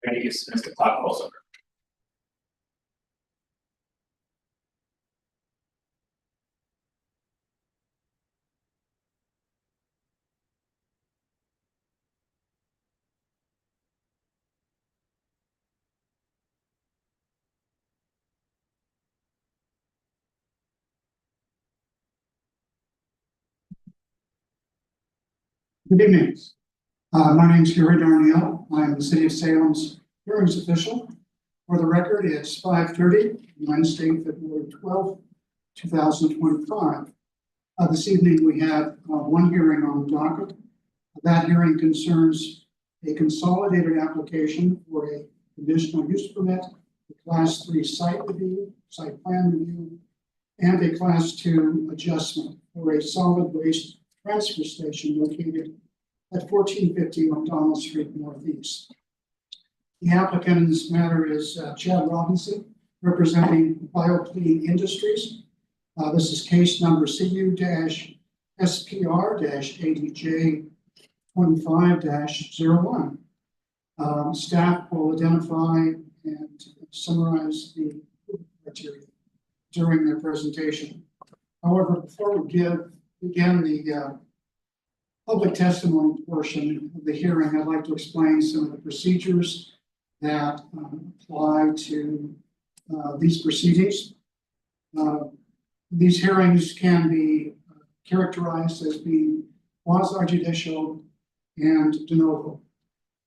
Ready, Mr. Clock rolls over. Good evening. My name is Gary Darnielle. I'm the City of Salem's hearings official. For the record, it's 5:30, Wednesday, February 12th, 2025. This evening, we have one hearing on the docket. That hearing concerns a consolidated application for a conditional use permit, a Class 3 site review, site plan review, and a Class 2 adjustment for a solid waste transfer station located at 1450 McDonald Street Northeast. The applicant in this matter is Chad Robinson, representing BioClean Industries. This is case number CU-SPR-ADJ25-01. Staff will identify and summarize the criteria during their presentation. However, before we begin the public testimony portion of the hearing, I'd like to explain some of the procedures that apply to these proceedings. These hearings can be characterized as being quasi-judicial and de novo.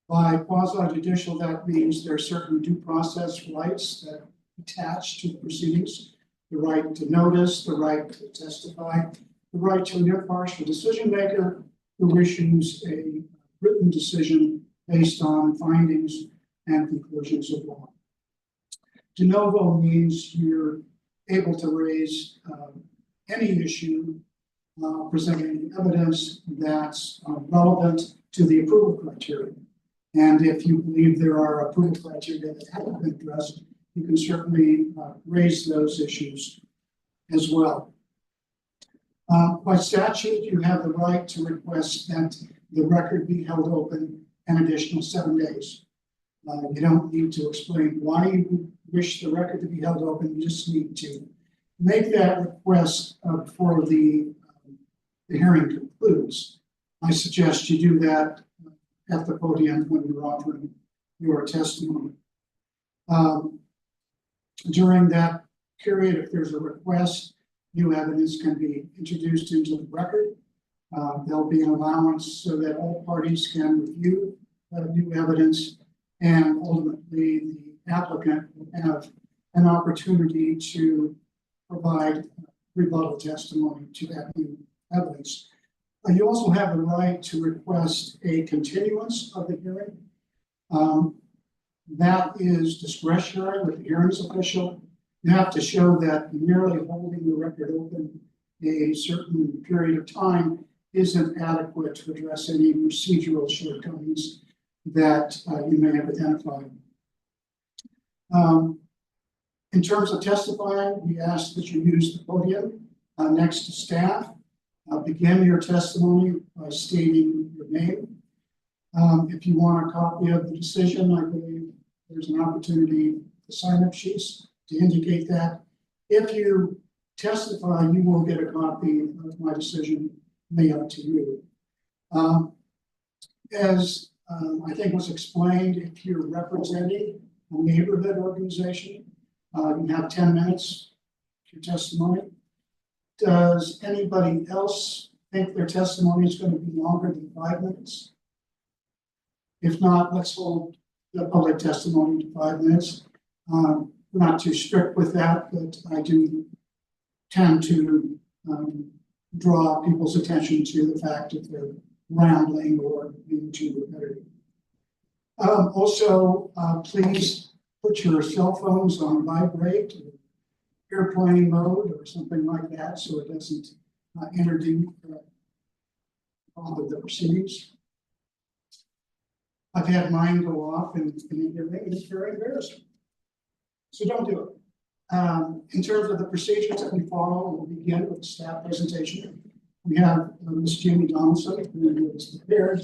By quasi-judicial, that means there are certain due process rights that attach to the proceedings: the right to notice, the right to testify, the right to an impartial decision maker who issues a written decision based on findings and conclusions of law. De novo means you're able to raise any issue presenting evidence that's relevant to the approval criteria. And if you believe there are approval criteria that haven't been addressed, you can certainly raise those issues as well. By statute, you have the right to request that the record be held open an additional 7 days. You don't need to explain why you wish the record to be held open. You just need to make that request before the hearing concludes. I suggest you do that at the podium when you're offering your testimony. During that period, if there's a request, new evidence can be introduced into the record. There'll be an allowance so that all parties can review new evidence, and ultimately the applicant will have an opportunity to provide rebuttal testimony to that new evidence. You also have the right to request a continuance of the hearing. That is discretionary with the hearings official. You have to show that merely holding the record open a certain period of time isn't adequate to address any procedural shortcomings that you may have identified. In terms of testifying, we ask that you use the podium next to staff. Begin your testimony by stating your name. If you want a copy of the decision, I believe there's an opportunity to sign up sheets to indicate that. If you testify, you will get a copy of my decision mailed to you. As I think was explained, if you're representing a neighborhood organization, you have 10 minutes for your testimony. Does anybody else think their testimony is going to be longer than 5 minutes? If not, let's hold the public testimony to 5 minutes. Not too strict with that, but I do tend to draw people's attention to the fact that they're rambling or being too repetitive. Also, please put your cell phones on vibrate or airplane mode or something like that so it doesn't interrupt all of the proceedings. I've had mine go off and it's very embarrassing. So don't do it. In terms of the procedures that we follow, we'll begin with the staff presentation. We have Ms. Jamie Donaldson, who is prepared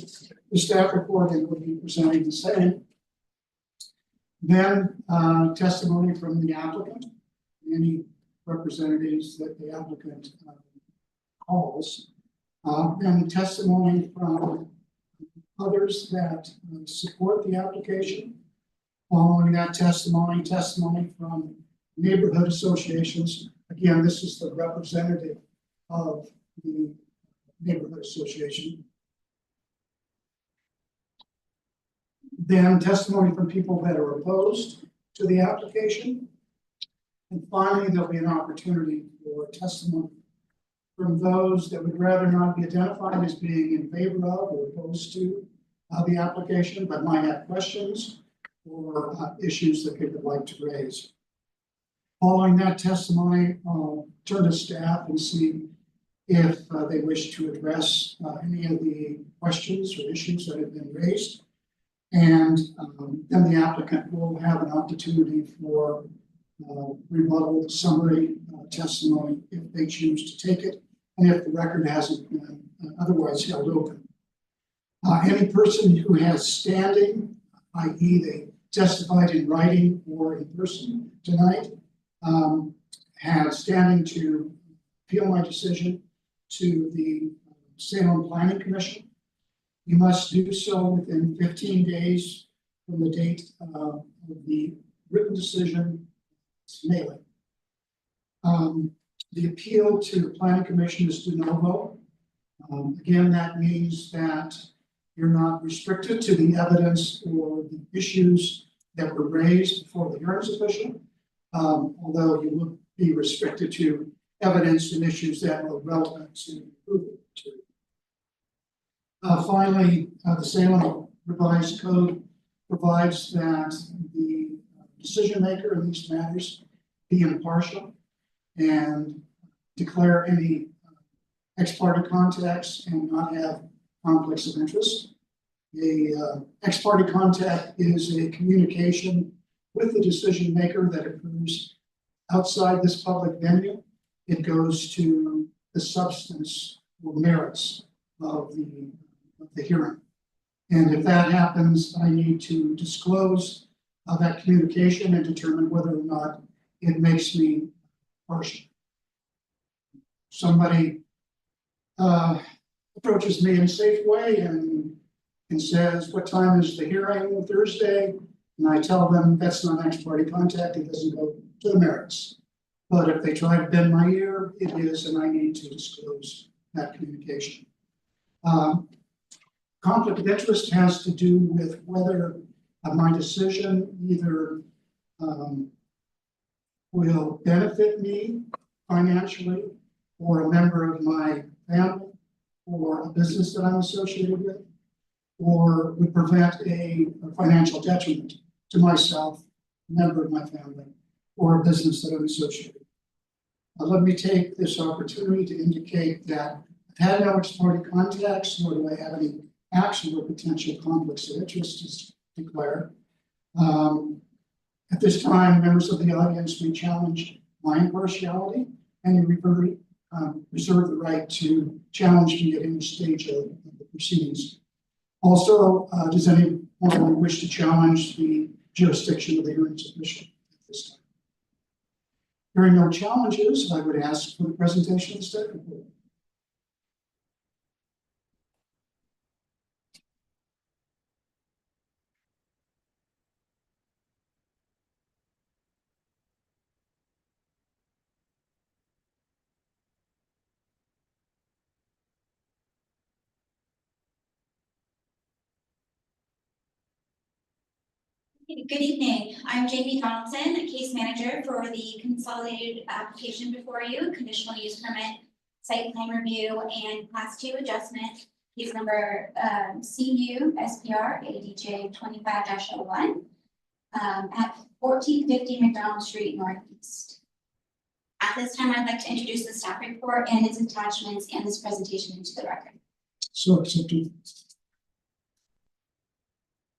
the staff report, and will be presenting the same. Then testimony from the applicant, any representatives that the applicant calls, and testimony from others that support the application. Following that testimony from neighborhood associations. Again, this is the representative of the neighborhood association. Then testimony from people that are opposed to the application. And finally, there'll be an opportunity for testimony from those that would rather not be identified as being in favor of or opposed to the application, but might have questions or issues that they would like to raise. Following that testimony, I'll turn to staff and see if they wish to address any of the questions or issues that have been raised. And then the applicant will have an opportunity for rebuttal summary testimony if they choose to take it, and if the record hasn't been otherwise held open. Any person who has standing, i.e. they testified in writing or in person tonight, have standing to appeal my decision to the Salem Planning Commission. You must do so within 15 days from the date of the written decision mailing. The appeal to the Planning Commission is de novo. Again, that means that you're not restricted to the evidence or the issues that were raised before the hearings official, although you will be restricted to evidence and issues that are relevant to approval. Finally, the Salem Revised Code provides that the decision maker in these matters be impartial and declare any ex parte contacts and not have conflicts of interest. A ex parte contact is a communication with the decision maker that occurs outside this public venue. It goes to the substance or merits of the hearing. And if that happens, I need to disclose that communication and determine whether or not it makes me partial. Somebody approaches me in Safeway and says, what time is the hearing Thursday? And I tell them that's not ex parte contact, it doesn't go to the merits. But if they try to bend my ear, it is, and I need to disclose that communication. Conflict of interest has to do with whether my decision either will benefit me financially or a member of my family or a business that I'm associated with, or would prevent a financial detriment to myself, a member of my family, or a business that I'm associated with. Let me take this opportunity to indicate that I've had no ex parte contacts, nor do I have any actual or potential conflicts of interest to declare. At this time, members of the audience may challenge my impartiality and reserve the right to challenge me at any stage of the proceedings. Also, does anyone wish to challenge the jurisdiction of the hearings official at this time? Hearing no challenges, I would ask for the presentation of the staff report. Good evening. I'm Jamie Donaldson, a case manager for the consolidated application before you, conditional use permit, site plan review, and class 2 adjustment. Case number CU SPR ADJ 25-01 at 1450 McDonald Street Northeast. At this time, I'd like to introduce the staff report and its attachments and this presentation into the record. So accepted.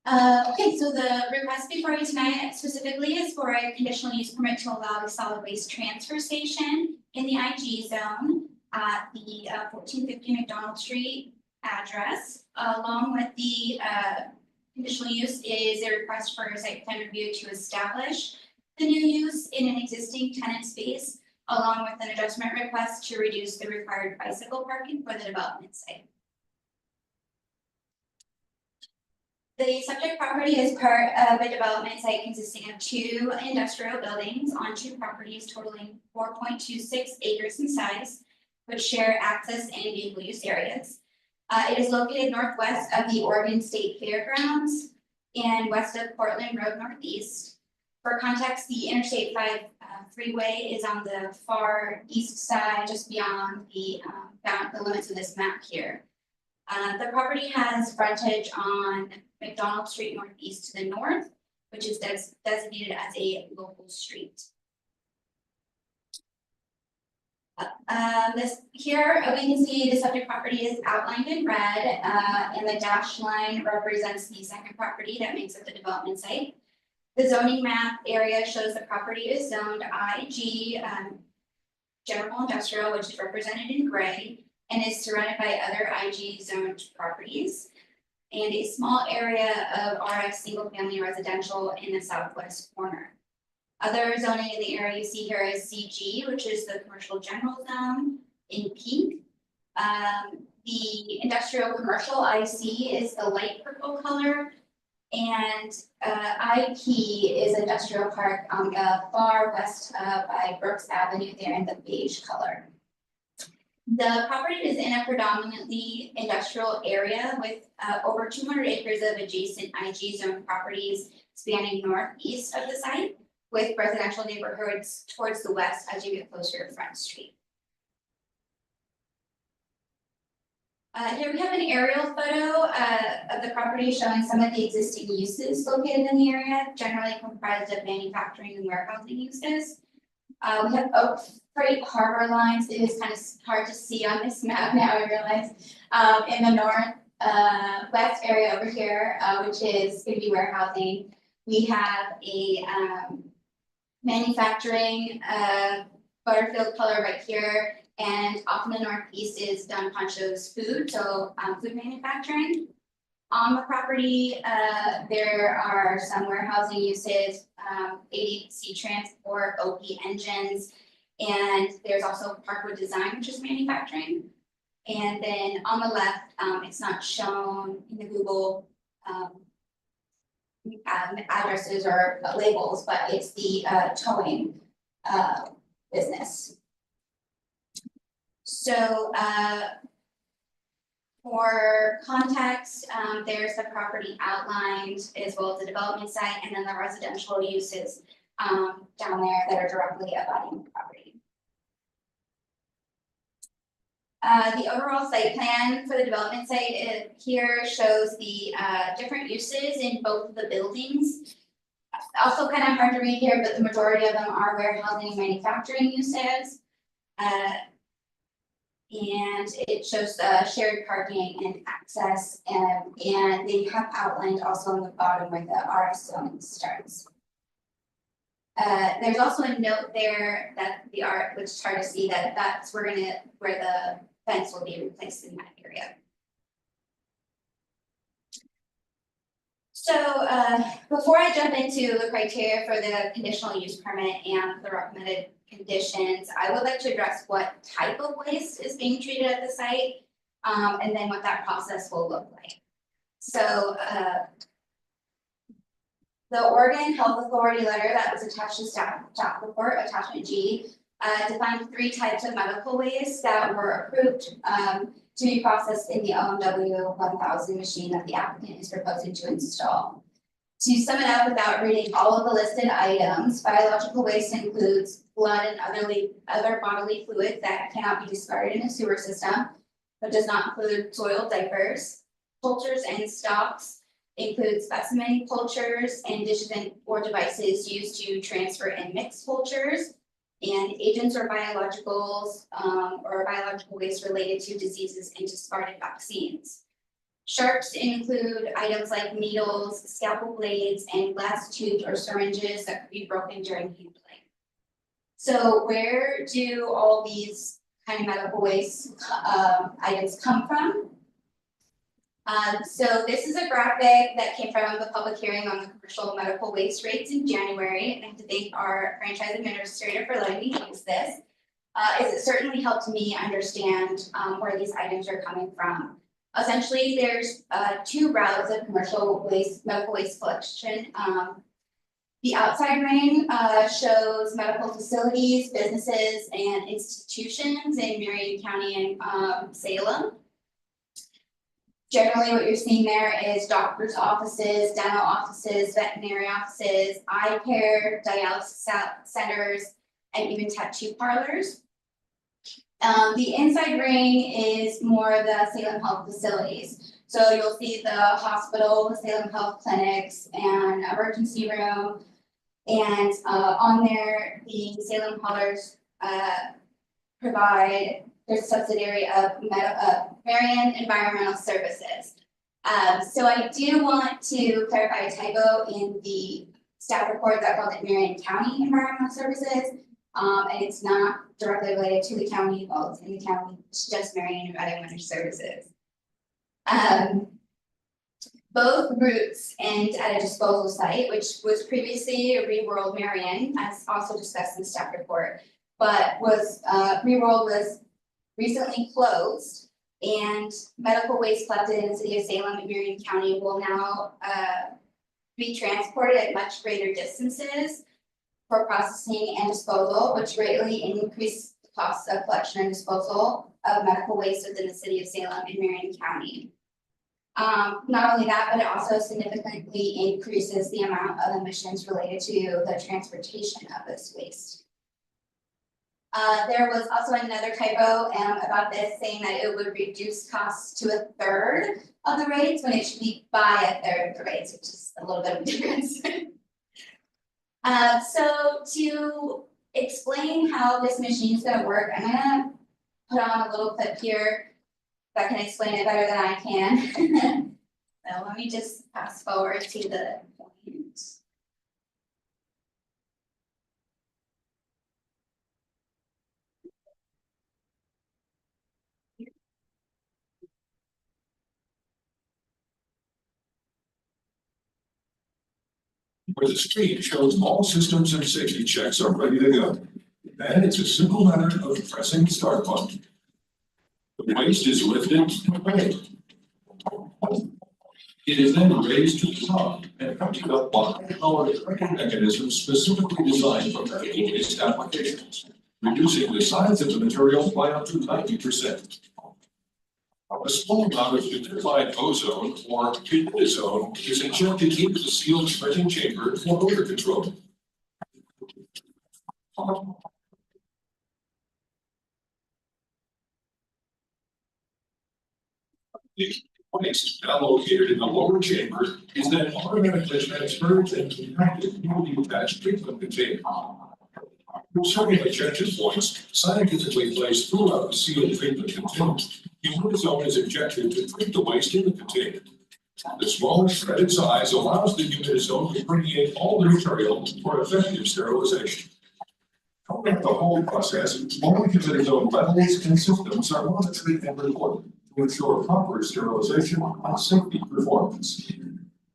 Okay, so the request before you tonight specifically is for a conditional use permit to allow a solid waste transfer station in the IG zone at the 1450 McDonald Street address, along with the conditional use is a request for a site plan review to establish the new use in an existing tenant space, along with an adjustment request to reduce the required bicycle parking for the development site. The subject property is part of a development site consisting of 2 industrial buildings on 2 properties totaling 4.26 acres in size, which share access and vehicle use areas. It is located northwest of the Oregon State Fairgrounds and west of Portland Road Northeast. For context, the Interstate 5 freeway is on the far east side, just beyond the limits of this map here. The property has frontage on McDonald Street Northeast to the north, which is designated as a local street. Here we can see the subject property is outlined in red, and the dashed line represents the second property that makes up the development site. The zoning map area shows the property is zoned IG, general industrial, which is represented in gray, and is surrounded by other IG zoned properties, and a small area of RF single family residential in the southwest corner. Other zoning in the area you see here is CG, which is the commercial general zone in pink. The industrial commercial IC is the light purple color, and IP is industrial park on the far west by Brooks Avenue there in the beige color. The property is in a predominantly industrial area with over 200 acres of adjacent IG zone properties spanning northeast of the site, with residential neighborhoods towards the west as you get closer to Front Street. Here we have an aerial photo of the property showing some of the existing uses located in the area, generally comprised of manufacturing and warehousing uses. We have Oak Freight Harbor lines. It is kind of hard to see on this map now, I realize. In the north west area over here, which is going to be warehousing, we have a manufacturing Butterfield color right here, and off in the northeast is Don Pancho's food, so food manufacturing. On the property, there are some warehousing uses, ADC Transport, OP Engines, and there's also Parkwood Design, which is manufacturing. And then on the left, it's not shown in the Google addresses or labels, but it's the towing business. So for context, there's the property outlined as well as the development site, and then the residential uses down there that are directly abutting the property. The overall site plan for the development site here shows the different uses in both of the buildings. Also kind of hard to read here, but the majority of them are warehousing and manufacturing uses. And it shows shared parking and access, and they have outlined also on the bottom where the RS zone starts. There's also a note there that the art, which is hard to see, that's where the fence will be replaced in that area. So before I jump into the criteria for the conditional use permit and the recommended conditions, I would like to address what type of waste is being treated at the site, and then what that process will look like. So the Oregon Health Authority letter that was attached to staff report, attachment G, defined 3 types of medical waste that were approved to be processed in the OMW 1000 machine that the applicant is proposing to install. To sum it up without reading all of the listed items, biological waste includes blood and other bodily fluids that cannot be discarded in a sewer system, but does not include soiled diapers. Cultures and stocks include specimen cultures and dishes or devices used to transfer and mix cultures, and agents or biologicals or biological waste related to diseases and discarded vaccines. Sharps include items like needles, scalpel blades, and glass tubes or syringes that could be broken during handling. So where do all these kind of medical waste items come from? So this is a graphic that came from the public hearing on the commercial medical waste rates in January, and I have to thank our franchise administrator for letting me use this. As it certainly helped me understand, where these items are coming from. Essentially, there's, two routes of commercial waste, medical waste collection. The outside ring, shows medical facilities, businesses, and institutions in Marion County and, Salem. Generally, what you're seeing there is doctor's offices, dental offices, veterinary offices, eye care, dialysis centers, and even tattoo parlors. The inside ring is more of the Salem Health facilities. So you'll see the hospital, the Salem Health clinics, and emergency room. And on there, the Salem Haulers provide their subsidiary of Marion Environmental Services. So I do want to clarify a typo in the staff report that called it Marion County Environmental Services. And it's not directly related to the county, well, it's in the county, it's just Marion Environmental Services. Both routes end at a disposal site, which was previously a Reworld Marion, as also discussed in the staff report. But was, Reworld was recently closed, and medical waste collected in the city of Salem and Marion County will now, be transported at much greater distances for processing and disposal, which greatly increase the costs of collection and disposal of medical waste within the city of Salem and Marion County. Not only that, but it also significantly increases the amount of emissions related to the transportation of this waste. There was also another typo about this saying that it would reduce costs to a third of the rates when it should be by a third of the rates, which is a little bit of a difference. So to explain how this machine is gonna work, I'm gonna put on a little clip here that can explain it better than I can. So let me just fast forward to the point. Where the screen shows all systems and safety checks are ready to go. Then it's a simple matter of pressing the start button. The waste is lifted and weighed. It is then raised to the top and emptied up by a powered tracking mechanism specifically designed for medical waste applications, reducing the size of the material by up to 90%. A small amount of unified ozone or humidizone is injected into the sealed shredding chamber for odor control. The waste, now located in the lower chamber, is then automatically transferred and compacted into the attached treatment container. Concerning ejection points, scientifically placed throughout the sealed treatment container, humidizone is injected to treat the waste in the container. The small shredded size allows the humidizone to permeate all the material for effective sterilization. Throughout the whole process, all humidizone levels and systems are monitored and recorded to ensure proper sterilization and safety performance.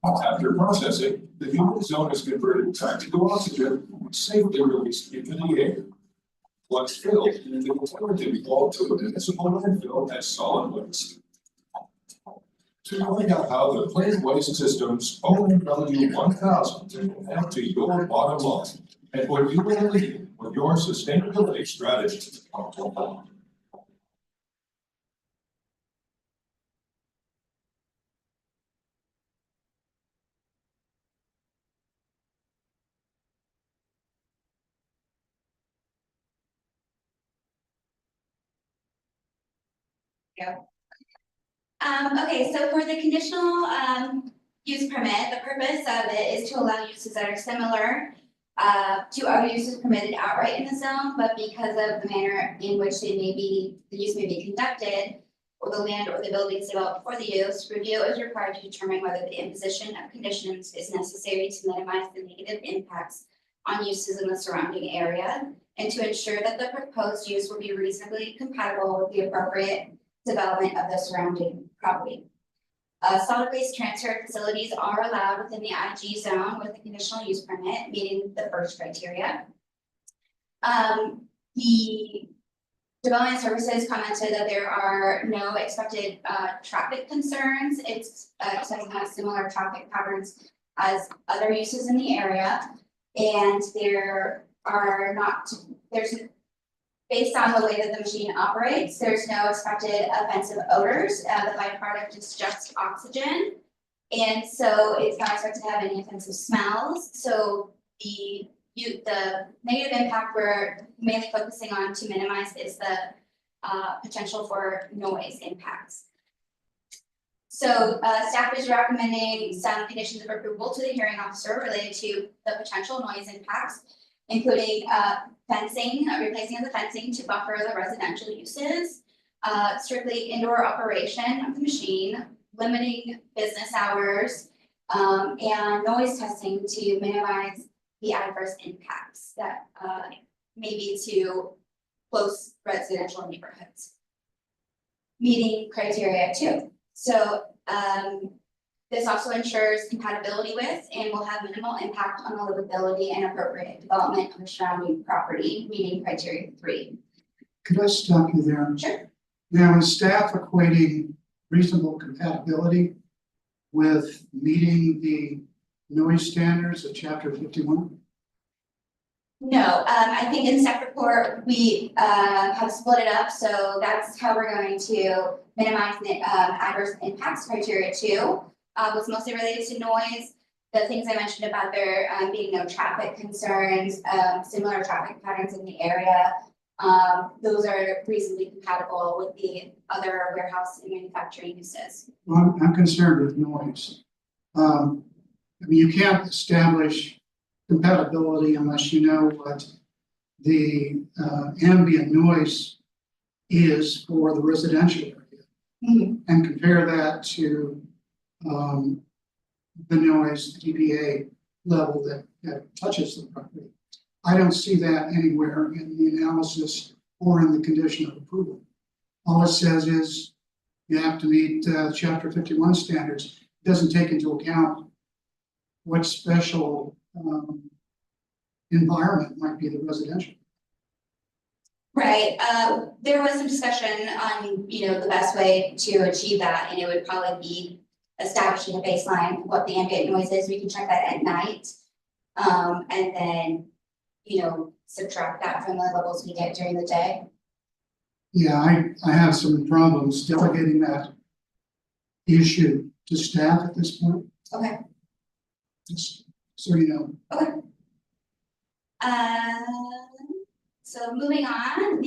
After processing, the humidizone is converted back to oxygen and safely released into the air. Once filled, the container can be hauled to a municipal landfill as solid waste. To find out how the Clean Waste Systems OMW 1000 can add to your bottom line and what you will lead with your sustainability strategy. Okay, so for the conditional use permit, the purpose of it is to allow uses that are similar to other uses permitted outright in the zone, but because of the manner in which the use may be conducted, or the land or the buildings developed for the use, review is required to determine whether the imposition of conditions is necessary to minimize the negative impacts on uses in the surrounding area, and to ensure that the proposed use will be reasonably compatible with the appropriate development of the surrounding property. Solid waste transfer facilities are allowed within the IG zone with a conditional use permit, meeting the first criteria. The Development Services commented that there are no expected traffic concerns. It's expected to have similar traffic patterns as other uses in the area. And there are not, there's, based on the way that the machine operates, there's no expected offensive odors. The byproduct is just oxygen. And so it's not expected to have any offensive smells. So the negative impact we're mainly focusing on to minimize is the potential for noise impacts. So staff is recommending some conditions of approval to the hearing officer related to the potential noise impacts, including fencing, replacing of the fencing to buffer the residential uses, strictly indoor operation of the machine, limiting business hours, and noise testing to minimize the adverse impacts that may be to close residential neighborhoods. Meeting criteria 2. So this also ensures compatibility with and will have minimal impact on the livability and appropriate development of the surrounding property, meeting criteria 3. Could I stop you there? Sure. Now, is staff equating reasonable compatibility with meeting the noise standards of chapter 51? No, I think in the staff report, we have split it up, so that's how we're going to minimize the adverse impacts criteria 2. Was mostly related to noise. The things I mentioned about there being no traffic concerns, similar traffic patterns in the area. Those are reasonably compatible with the other warehouse and manufacturing uses. Well, I'm concerned with noise. I mean, you can't establish compatibility unless you know what the ambient noise is for the residential area. Mm-hmm. And compare that to the noise DPA level that touches the property. I don't see that anywhere in the analysis or in the condition of approval. All it says is you have to meet chapter 51 standards. It doesn't take into account what special environment might be the residential. Right, there was some discussion on, the best way to achieve that, and it would probably be establishing a baseline, what the ambient noise is. We can check that at night. And then, subtract that from the levels we get during the day. Yeah, I have some problems delegating that issue to staff at this point. Okay. Just so you know. Okay. So moving on,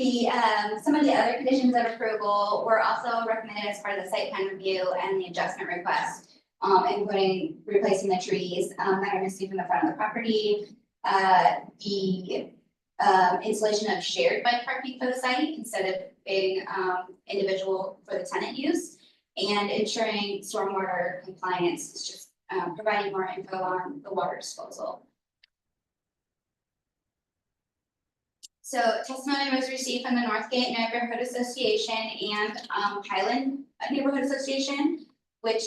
some of the other conditions of approval were also recommended as part of the site plan review and the adjustment request, including replacing the trees that are missing from the front of the property, the installation of shared bike parking for the site instead of being individual for the tenant use, and ensuring stormwater compliance, is just providing more info on the water disposal. So testimony was received from the Northgate Neighborhood Association and Highland Neighborhood Association, which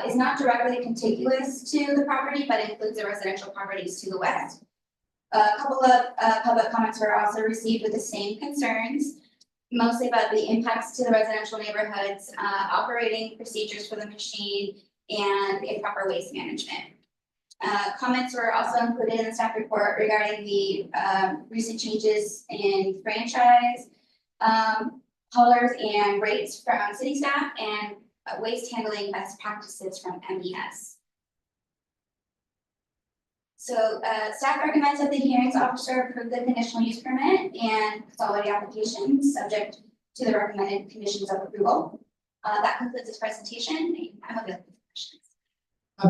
is not directly contiguous to the property, but includes the residential properties to the west. A couple of public comments were also received with the same concerns, mostly about the impacts to the residential neighborhoods, operating procedures for the machine, and improper waste management. Comments were also included in the staff report regarding the recent changes in franchise colors and rates from city staff, and waste handling best practices from MES. So staff recommends that the hearings officer approve the conditional use permit and consolidated application subject to the recommended conditions of approval. That concludes this presentation. I'm available for questions.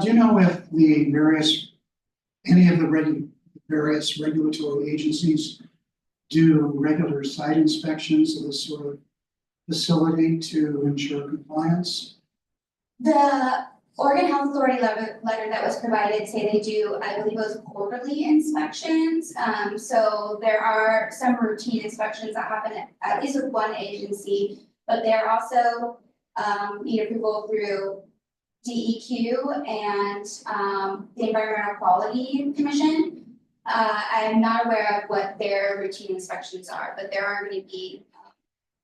Do you know if any of the various regulatory agencies do regular site inspections of this sort of facility to ensure compliance? The Oregon Health Authority letter that was provided say they do, I believe it was quarterly inspections. So there are some routine inspections that happen at least with one agency, but they're also need approval through DEQ and the Environmental Quality Commission. I'm not aware of what their routine inspections are, but there are going to be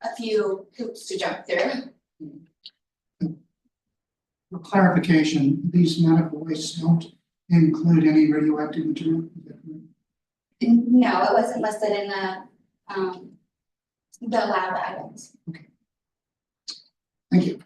a few hoops to jump through. For clarification, these medical wastes don't include any radioactive material. Is that correct? No, it wasn't listed in the lab items. Thank you.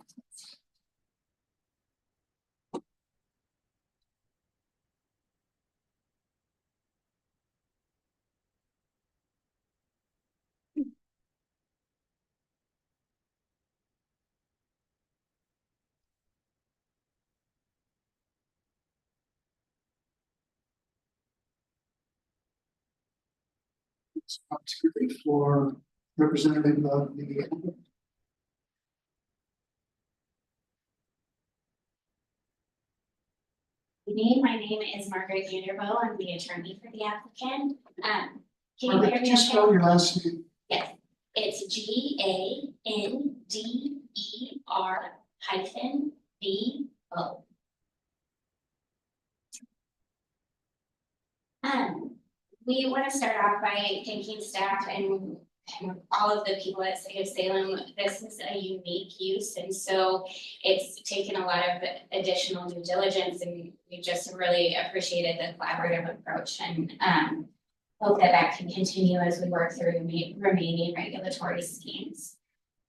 Opportunity for representative of the. Good evening, my name is Margaret Vanderbilt, I'm the attorney for the applicant. Can you hear Margaret, me just okay? spell your last name. Yes, it's GANDER-VO. We want to start off by thanking staff and all of the people at City of Salem. This is a unique use, and so it's taken a lot of additional due diligence, and we just really appreciated the collaborative approach, and hope that that can continue as we work through remaining regulatory schemes.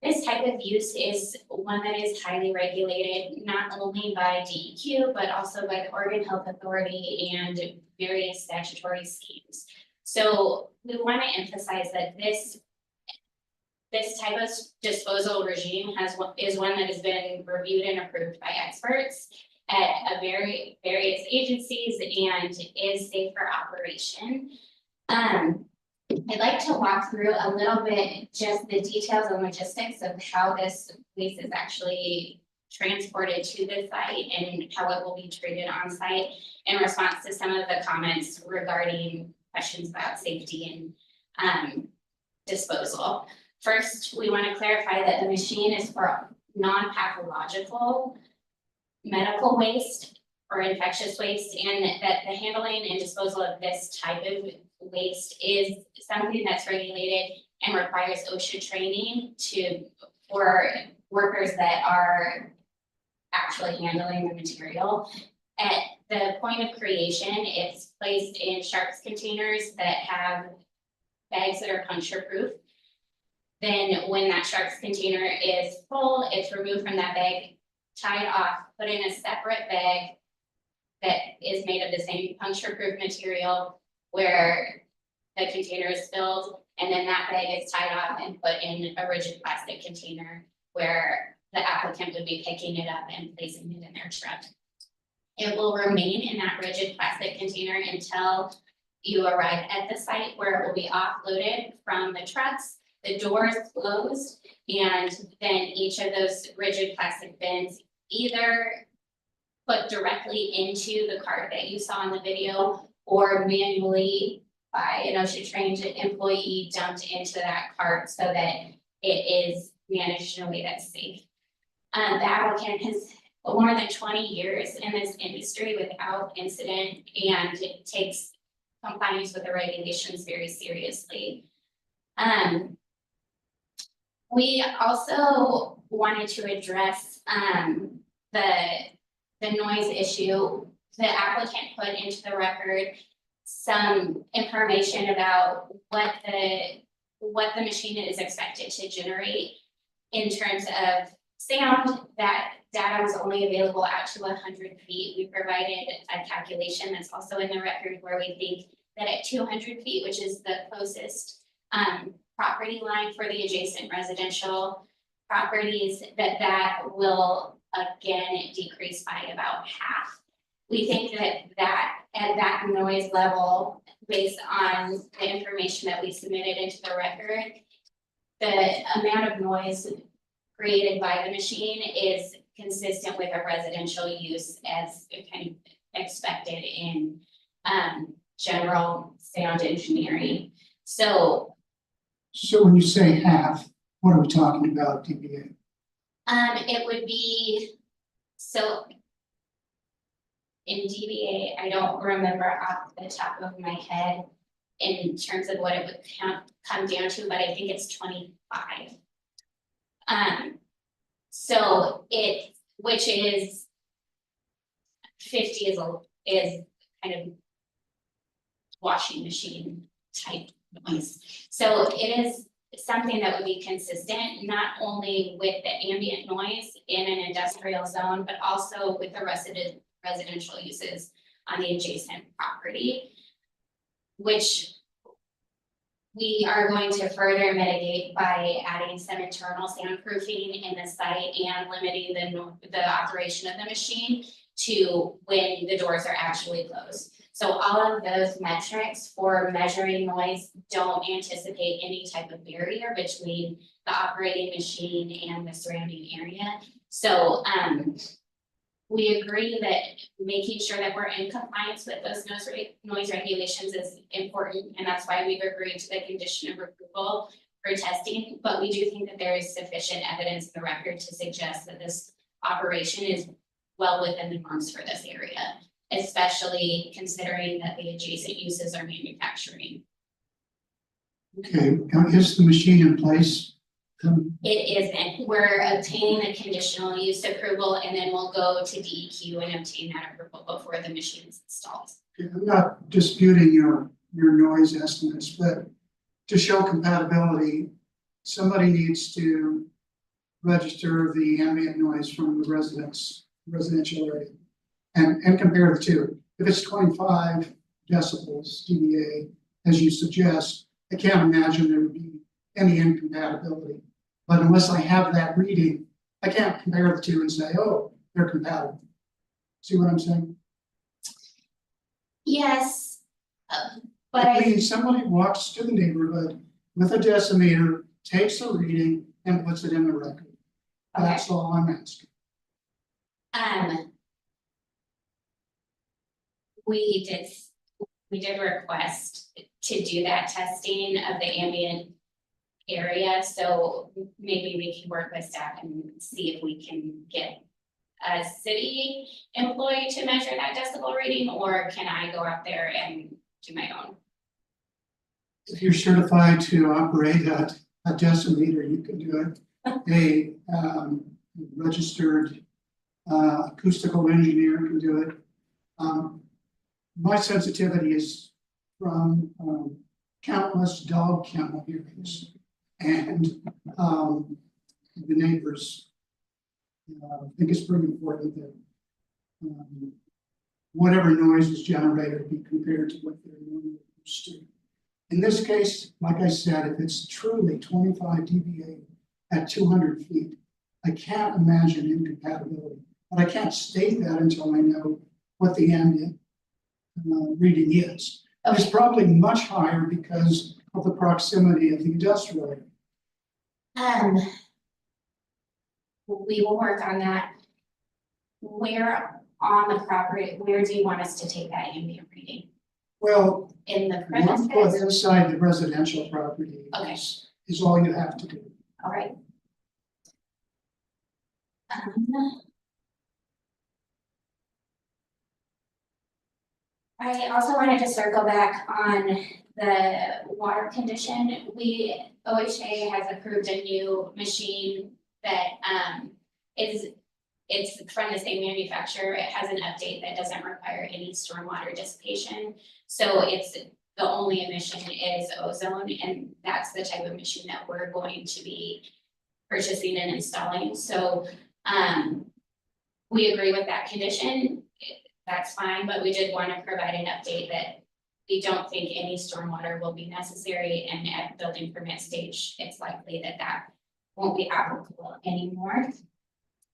This type of use is one that is highly regulated, not only by DEQ, but also by the Oregon Health Authority and various statutory schemes. So we want to emphasize that this type of disposal regime is one that has been reviewed and approved by experts at various agencies and is safe for operation. I'd like to walk through a little bit just the details and logistics of how this waste is actually transported to the site and how it will be treated on site in response to some of the comments regarding questions about safety and disposal. First, we want to clarify that the machine is for non-pathological medical waste or infectious waste, and that the handling and disposal of this type of waste is something that's regulated and requires OSHA training for workers that are actually handling the material. At the point of creation, it's placed in sharps containers that have bags that are puncture proof. Then when that sharps container is full, it's removed from that bag, tied off, put in a separate bag that is made of the same puncture proof material where the container is filled, and then that bag is tied off and put in a rigid plastic container where the applicant would be picking it up and placing it in their truck. It will remain in that rigid plastic container until you arrive at the site, where it will be offloaded from the trucks, the doors closed, and then each of those rigid plastic bins either put directly into the cart that you saw in the video or manually by an OSHA trained employee dumped into that cart so that it is managed in a way that's safe. The applicant has more than 20 years in this industry without incident, and it takes compliance with the regulations very seriously. We also wanted to address the noise issue. The applicant put into the record some information about what the machine is expected to generate in terms of sound. That data was only available out to 100 feet. We provided a calculation that's also in the record where we think that at 200 feet, which is the closest property line for the adjacent residential properties, that will again decrease by about half. We think that at that noise level, based on the information that we submitted into the record, the amount of noise created by the machine is consistent with a residential use as kind of expected in general sound engineering. So when you say half, what are we talking about, DBA? it would be, so in DBA, I don't remember off the top of my head in terms of what it would come down to, but I think it's 25. So which is 50 is kind of washing machine type noise. So it is something that would be consistent, not only with the ambient noise in an industrial zone, but also with the residential uses on the adjacent property, which we are going to further mitigate by adding some internal soundproofing in the site and limiting the operation of the machine to when the doors are actually closed. So all of those metrics for measuring noise don't anticipate any type of barrier between the operating machine and the surrounding area. So we agree that making sure that we're in compliance with those noise regulations is important, and that's why we've agreed to the condition of approval for testing. But we do think that there is sufficient evidence in the record to suggest that this operation is well within the norms for this area, especially considering that the adjacent uses are manufacturing. Okay, is the machine in place? It isn't. We're obtaining the conditional use approval, and then we'll go to DEQ and obtain that approval before the machine is installed. I'm not disputing your noise estimates, but to show compatibility, somebody needs to register the ambient noise from the residential area and compare the two. If it's 25 decibels dBA, as you suggest, I can't imagine there would be any incompatibility. But unless I have that reading, I can't compare the two and say, oh, they're compatible. See what I'm saying? Yes, but I mean, somebody walks to the neighborhood with a decimeter, takes a reading and puts it in the record. That's all I'm asking. we did request to do that testing of the ambient area, so maybe we can work with staff and see if we can get a city employee to measure that decibel reading, or can I go out there and do my own? If you're certified to operate a decimeter, you can do it. A registered acoustical engineer can do it. My sensitivity is from countless dog kennel hearings and the neighbors. I think it's pretty important that whatever noise is generated be compared to what they're normally used to. In this case, like I said, if it's truly 25 dBA at 200 feet, I can't imagine incompatibility. But I can't state that until I know what the ambient reading is. It's probably much higher because of the proximity of the industrial area. We will work on that. Where on the property, where do you want us to take that ambient reading? Well, In the 1 foot premises? inside the residential property Okay. is all you have to do. All right. I also wanted to circle back on the water condition. OHA has approved a new machine that it's from the same manufacturer. It has an update that doesn't require any stormwater dissipation. So the only emission is ozone, and that's the type of machine that we're going to be purchasing and installing. So we agree with that condition. That's fine, but we did want to provide an update that we don't think any stormwater will be necessary, and at building permit stage, it's likely that that won't be applicable anymore.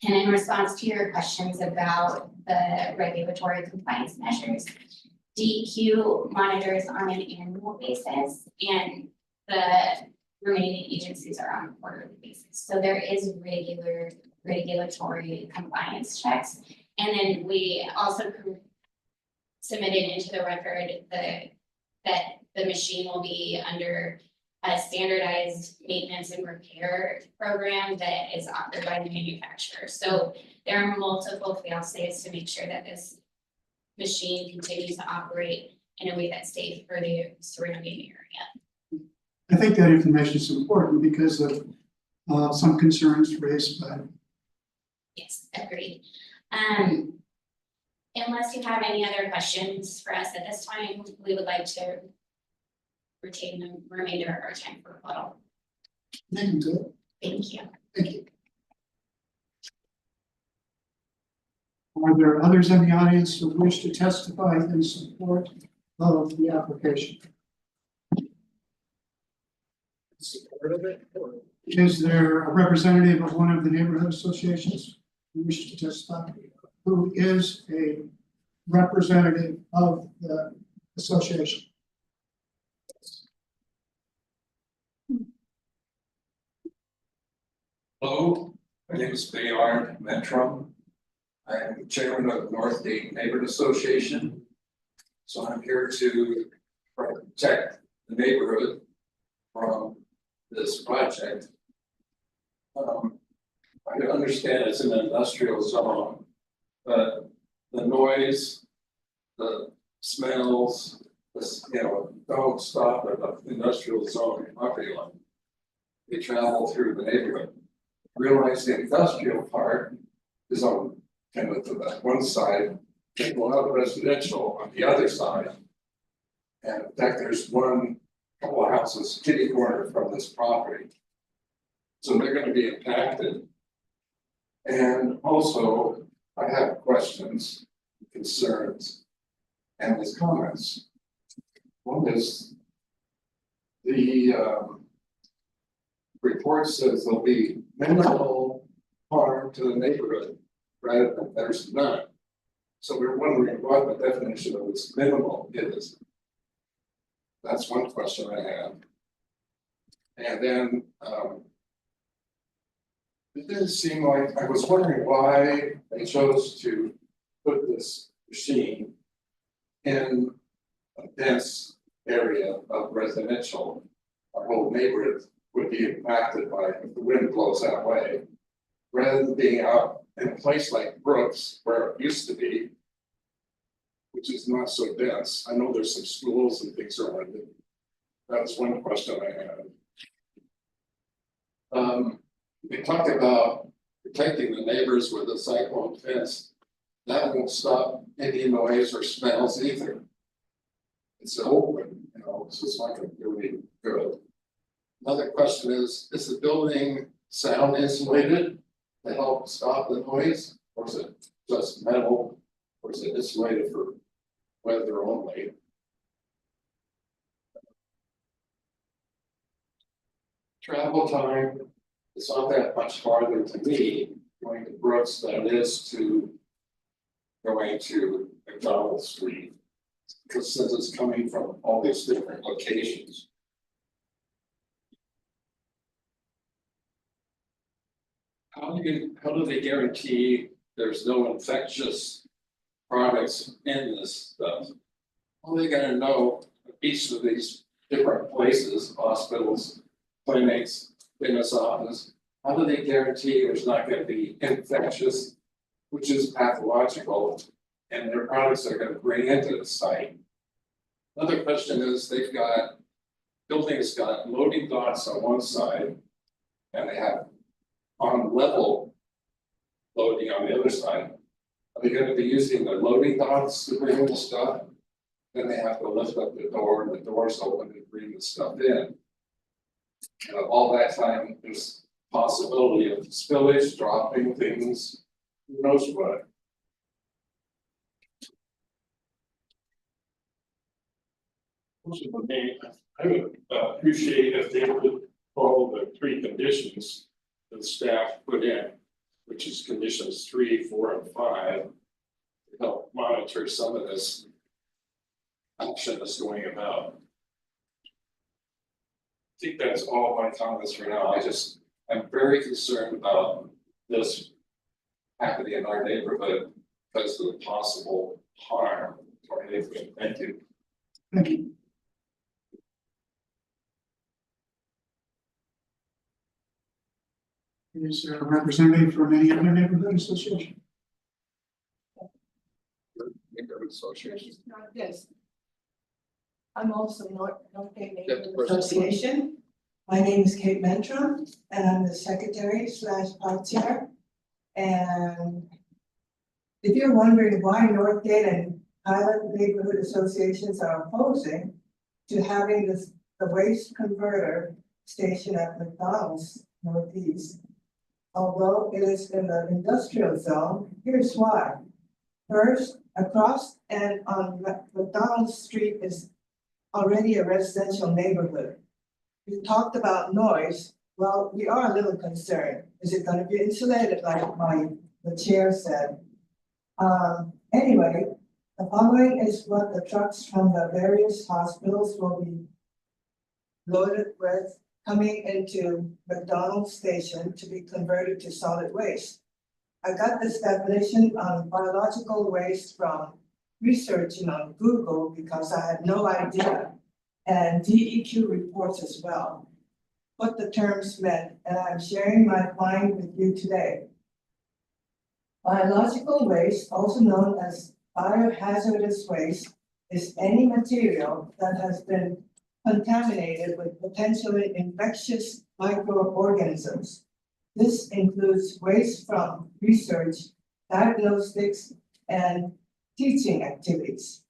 And in response to your questions about the regulatory compliance measures, DEQ monitors on an annual basis, and the remaining agencies are on a quarterly basis. So there is regular regulatory compliance checks. And then we also submitted into the record that the machine will be under a standardized maintenance and repair program that is offered by the manufacturer. So there are multiple fail safes to make sure that this machine continues to operate in a way that's safe for the surrounding area. I think that information is important because of some concerns raised by. Yes, agreed. Unless you have any other questions for us at this time, we would like to retain the remainder of our time for rebuttal. Thank you. Thank you. Thank you. Are there others in the audience who wish to testify in support of the application? Support of it, or Is there a representative of one of the neighborhood associations who wishes to testify? Who is a representative of the association? Hello, my name is Bayard Metro. I am the chairman of the North Dayton Neighborhood Association. So I'm here to protect the neighborhood from this project. I understand it's an industrial zone, but the noise, the smells, this, don't stop at the industrial zone property line. They travel through the neighborhood. Realize the industrial part is on kind of to that one side, they will have residential on the other side. And in fact, there's couple of houses kitty corner from this property. So they're gonna be impacted. And also, I have questions, concerns, and these comments. One is the report says there'll be minimal harm to the neighborhood rather than there's none. So we're wondering what the definition of this minimal is. That's one question I have. And then it didn't seem like, I was wondering why they chose to put this machine in a dense area of residential. Our whole neighborhood would be impacted by if the wind blows that way. Rather than being out in a place like Brooks, where it used to be, which is not so dense. I know there's some schools and things around it. That was one question I had. We talked about protecting the neighbors with a cyclone fence. That won't stop any noise or smells either. It's open, so it's not gonna do any good. Another question is the building sound insulated to help stop the noise? Or is it just metal? Or is it insulated for weather only? Travel time, it's not that much farther to me going to Brooks than it is to going to McDonald Street. Because since it's coming from all these different locations. How do they guarantee there's no infectious products in this stuff? Well, they gotta know each of these different places, hospitals, clinics, fitness office. How do they guarantee there's not gonna be infectious, which is pathological, and their products are gonna bring into the site? Another question is buildings got loading docks on one side, and they have on level loading on the other side. Are they gonna be using the loading docks to bring the stuff? Then they have to lift up the door and the door's open to bring the stuff in. And all that time, there's possibility of spillage, dropping things, who knows what. I would appreciate if they would follow the 3 conditions that staff put in, which is conditions 3, 4, and 5. To help monitor some of this action that's going about. I think that's all my comments for now. I'm very concerned about this happening in our neighborhood because of the possible harm to our neighborhood. Thank you. Thank you. Is there a representative from any other neighborhood association? Neighborhood Association. Yes. I'm also North Bay Get the Neighborhood person. Association. My name is Kate Mentrum, and I'm the secretary / part chair. And if you're wondering why Northgate and Highland Neighborhood Associations are opposing to having the waste converter station at McDonald's Northeast, although it is in the industrial zone, here's why. First, across and on McDonald Street is already a residential neighborhood. You talked about noise. Well, we are a little concerned. Is it gonna be insulated like the chair said? Anyway, the following is what the trucks from the various hospitals will be loaded with coming into McDonald's station to be converted to solid waste. I got this definition on biological waste from researching on Google because I had no idea, and DEQ reports as well, what the terms meant, and I'm sharing my find with you today. Biological waste, also known as biohazardous waste, is any material that has been contaminated with potentially infectious microorganisms. This includes waste from research, diagnostics, and teaching activities.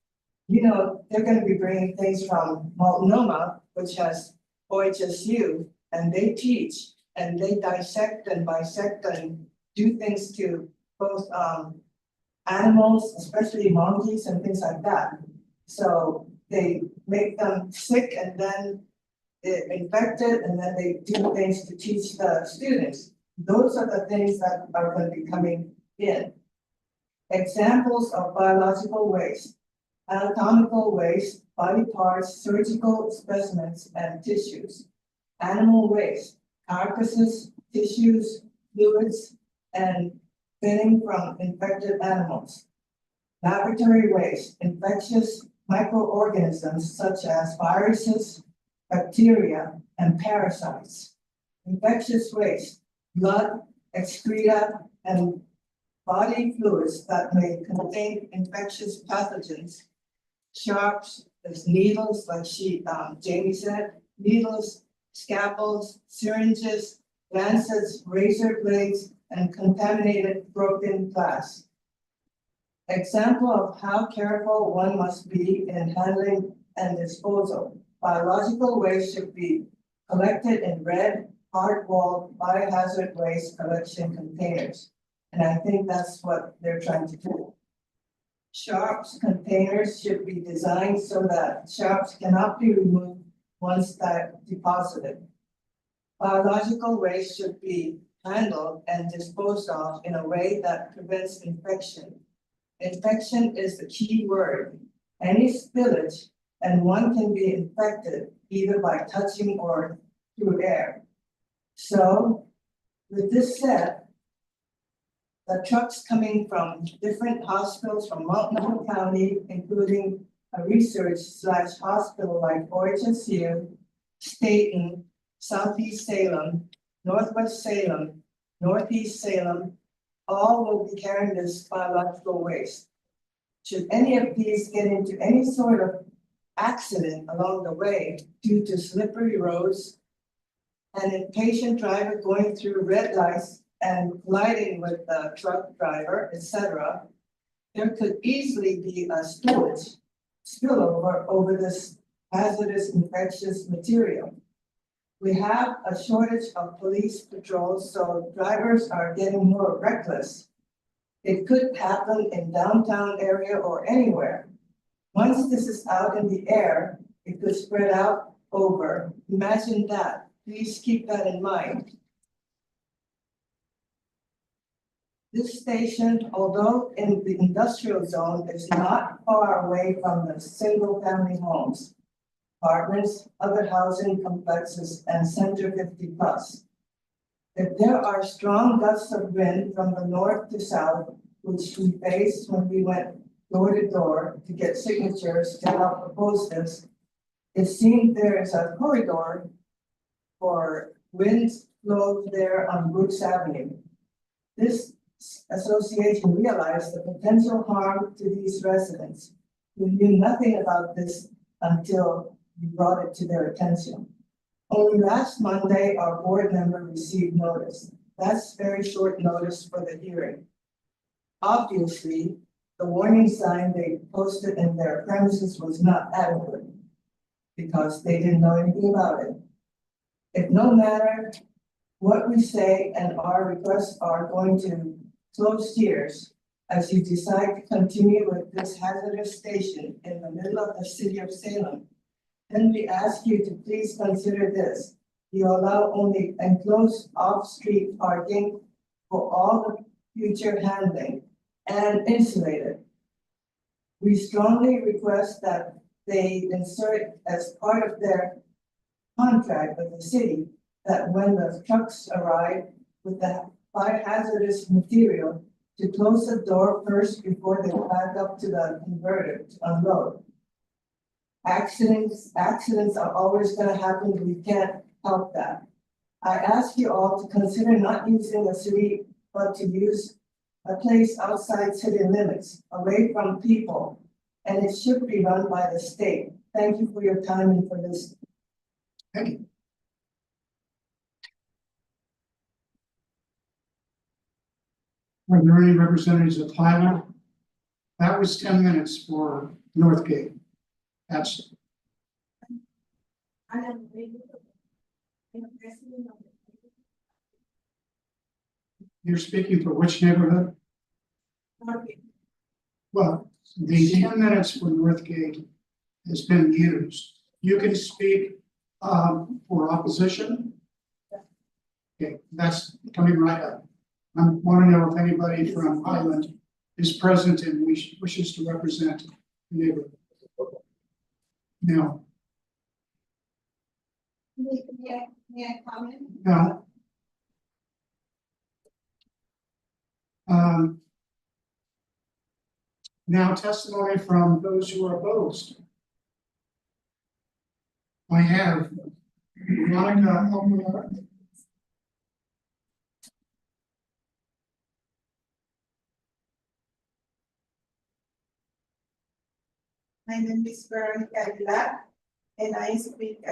You know, they're going to be bringing things from Multnomah, which has OHSU, and they teach, and they dissect and bisect and do things to both animals, especially monkeys and things like that. So they make them sick and then infected, and then they do things to teach the students. Those are the things that are going to be coming in. Examples of biological waste: anatomical waste, body parts, surgical specimens, and tissues. Animal waste, carcasses, tissues, fluids, and thinning from infected animals. Laboratory waste, infectious microorganisms such as viruses, bacteria, and parasites. Infectious waste, blood, excreta, and body fluids that may contain infectious pathogens. Sharps, there's needles, like Jamie said, needles, scalpels, syringes, lancets, razor blades, and contaminated broken glass. Example of how careful one must be in handling and disposal. Biological waste should be collected in red, hard-walled biohazard waste collection containers. And I think that's what they're trying to do. Sharps containers should be designed so that sharps cannot be removed once deposited. Biological waste should be handled and disposed of in a way that prevents infection. Infection is the key word. Any spillage, and one can be infected either by touching or through air. So, with this said, the trucks coming from different hospitals from Multnomah County, including a research / hospital like OHSU, Staten, Southeast Salem, Northwest Salem, Northeast Salem, all will be carrying this biological waste. Should any of these get into any sort of accident along the way due to slippery roads, an impatient driver going through red lights and colliding with the truck driver, etc., there could easily be a spillover over this hazardous infectious material. We have a shortage of police patrols, so drivers are getting more reckless. It could happen in downtown area or anywhere. Once this is out in the air, it could spread out over. Imagine that. Please keep that in mind. This station, although in the industrial zone, is not far away from the single-family homes, apartments, other housing complexes, and Center 50+. If there are strong gusts of wind from the north to south, which we faced when we went door to door to get signatures to help oppose this, it seems there is a corridor for winds flow there on Brooks Avenue. This Association realized the potential harm to these residents who knew nothing about this until we brought it to their attention. Only last Monday, our board member received notice. That's very short notice for the hearing. Obviously, the warning sign they posted in their premises was not adequate because they didn't know anything about it. If no matter what we say and our requests are going to close ears as you decide to continue with this hazardous station in the middle of the city of Salem, then we ask you to please consider this. You allow only enclosed off-street parking for all the future handling and insulated. We strongly request that they insert as part of their contract with the city that when the trucks arrive with the fire hazardous material, to close the door first before they back up to the converter to unload. Accidents are always gonna happen, we can't help that. I ask you all to consider not using the city, but to use a place outside city limits, away from people, and it should be run by the state. Thank you for your time and for this. Thank you. Are there any representatives of Highland? That was 10 minutes for Northgate. That's, you're speaking for which neighborhood? Well, the 10 minutes for Northgate has been used. You can speak for opposition. Okay, that's coming right up. I want to know if anybody from Highland is present and wishes to represent the neighborhood. No. May I comment? No. Now testimony from those who are opposed. I have Veronica Alvarado. My name is Veronica Aguilar, and I speak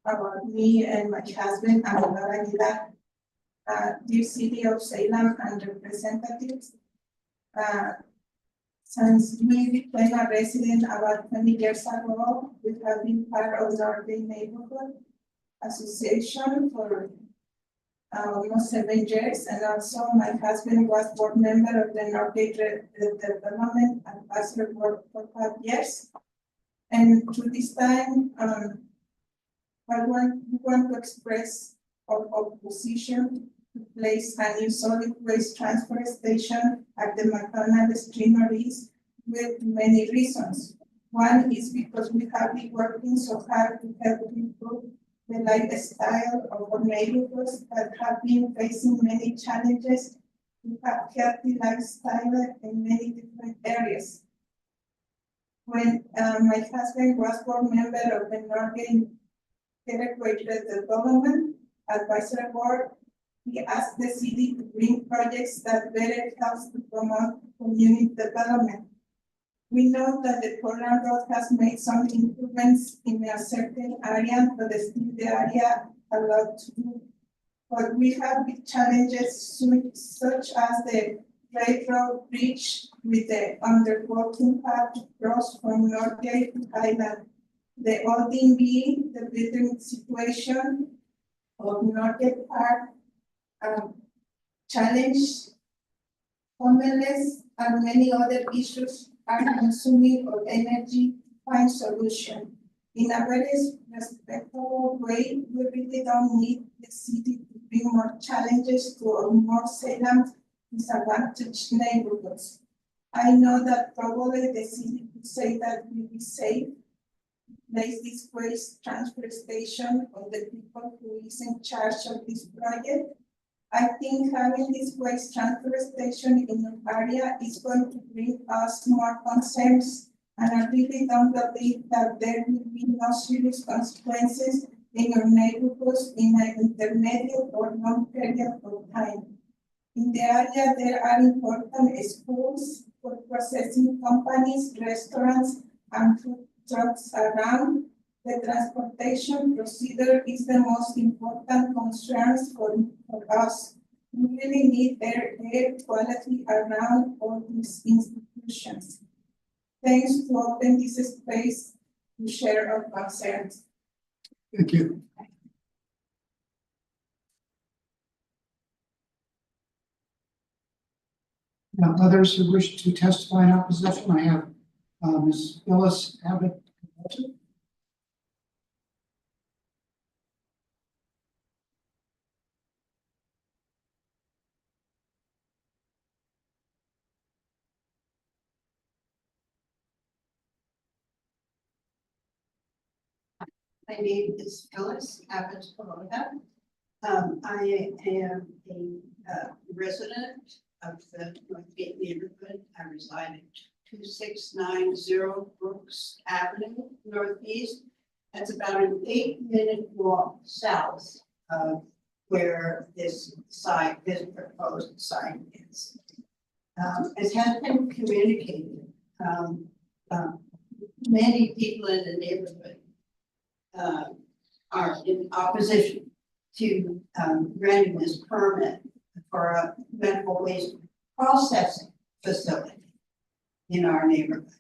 about me and my husband, Aguilar Aguilar, dear city of Salem and representatives. Since we became a resident about 20 years ago, we have been part of the Northgate Neighborhood Association for almost 7 years, and also my husband was board member of the Northgate Development Advisory Board for 5 years. And through this time, we want to express our opposition to place a new solid waste transfer station at the McDonald Street Northeast with many reasons. One is because we have been working so hard to help improve the lifestyle of our neighborhoods that have been facing many challenges to have healthy lifestyle in many different areas. When my husband was board member of the Northgate Integrated Development Advisory Board, we asked the city to bring projects that better helps to promote community development. We know that the Portland Road has made some improvements in a certain area, but still the area a lot to do. But we have big challenges such as the railroad bridge with the underwater path to cross from Northgate to Highland. The ODB, the building situation of Northgate Park, challenge, homeless, and many other issues are consuming of energy to find solution. In a very respectable way, we really don't need the city to bring more challenges to our more Salem disadvantaged neighborhoods. I know that probably the city would say that we be safe, place this waste transfer station on the people who is in charge of this project. I think having this waste transfer station in an area is going to bring us more concerns, and I really don't believe that there will be no serious consequences in your neighborhoods in an intermediate or long period of time. In the area, there are important schools, food processing companies, restaurants, and food trucks around. The transportation procedure is the most important concerns for us. We really need air quality around all these institutions. Thanks to open this space to share our concerns. Thank you. Now, others who wish to testify in opposition, I have Ms. Phyllis Abbott. My name is Phyllis Abbott Palota. I am a resident of the Northgate neighborhood. I reside at 2690 Brooks Avenue Northeast. That's about an 8-minute walk south of where this proposed sign is. It has been communicated. Many people in the neighborhood are in opposition to granting this permit for a medical waste processing facility in our neighborhood.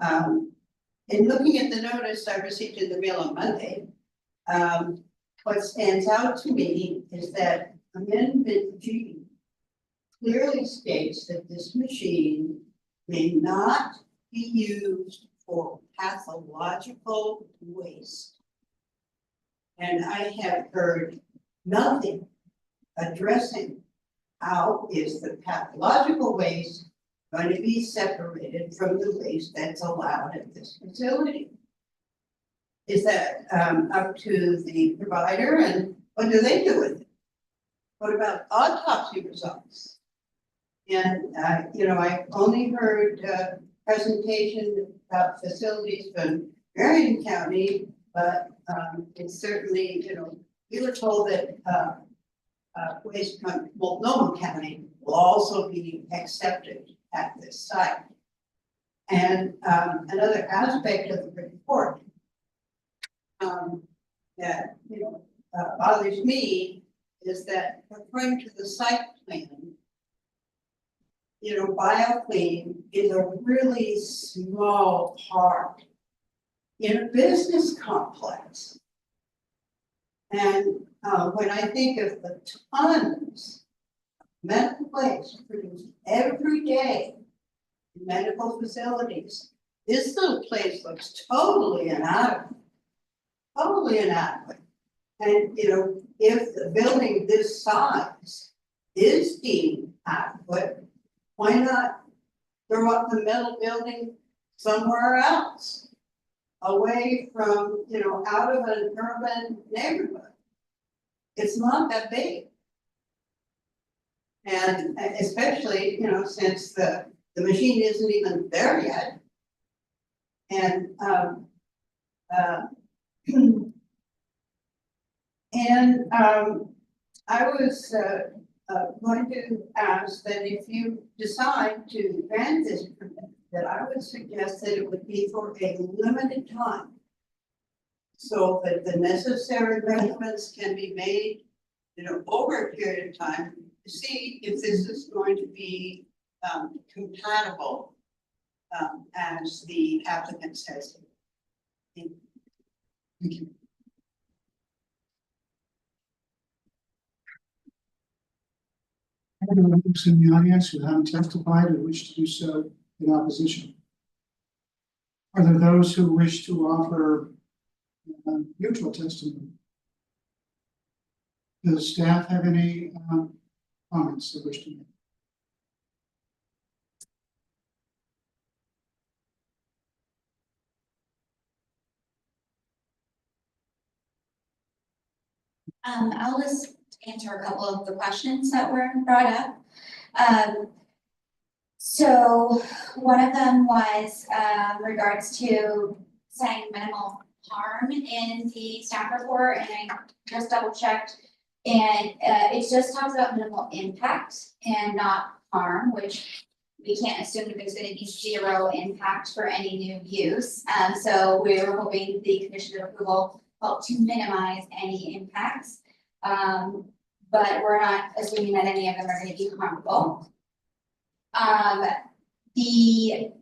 In looking at the notice I received in the mail on Monday, what stands out to me is that Amendment G clearly states that this machine may not be used for pathological waste. And I have heard nothing addressing how is the pathological waste going to be separated from the waste that's allowed at this facility. Is that up to the provider, and what do they do with it? What about autopsy results? And I've only heard presentation about facilities from Marion County, but it's certainly, we were told that waste from Multnomah County will also be accepted at this site. And another aspect of the report that bothers me is that according to the site plan, BioClean is a really small part in a business complex. And when I think of the tons of medical waste produced every day in medical facilities, this little place looks totally inadequate. Totally inadequate. And if the building this size is deemed adequate, why not throw up the metal building somewhere else? Away from, out of an urban neighborhood. It's not that big. And especially, since the machine isn't even there yet. And I was going to ask that if you decide to grant this permit, that I would suggest that it would be for a limited time. So that the necessary arrangements can be made, over a period of time to see if this is going to be compatible as the applicant says. Thank you. Anyone who's in the audience who haven't testified or wish to do so in opposition? Are there those who wish to offer neutral testimony? Does staff have any comments they wish to make? I'll just answer a couple of the questions that were brought up. So one of them was regards to saying minimal harm in the staff report, and I just double checked. And it just talks about minimal impact and not harm, which we can't assume that there's gonna be zero impact for any new use. So we're hoping the condition of approval help to minimize any impacts. But we're not assuming that any of them are gonna be harmful. The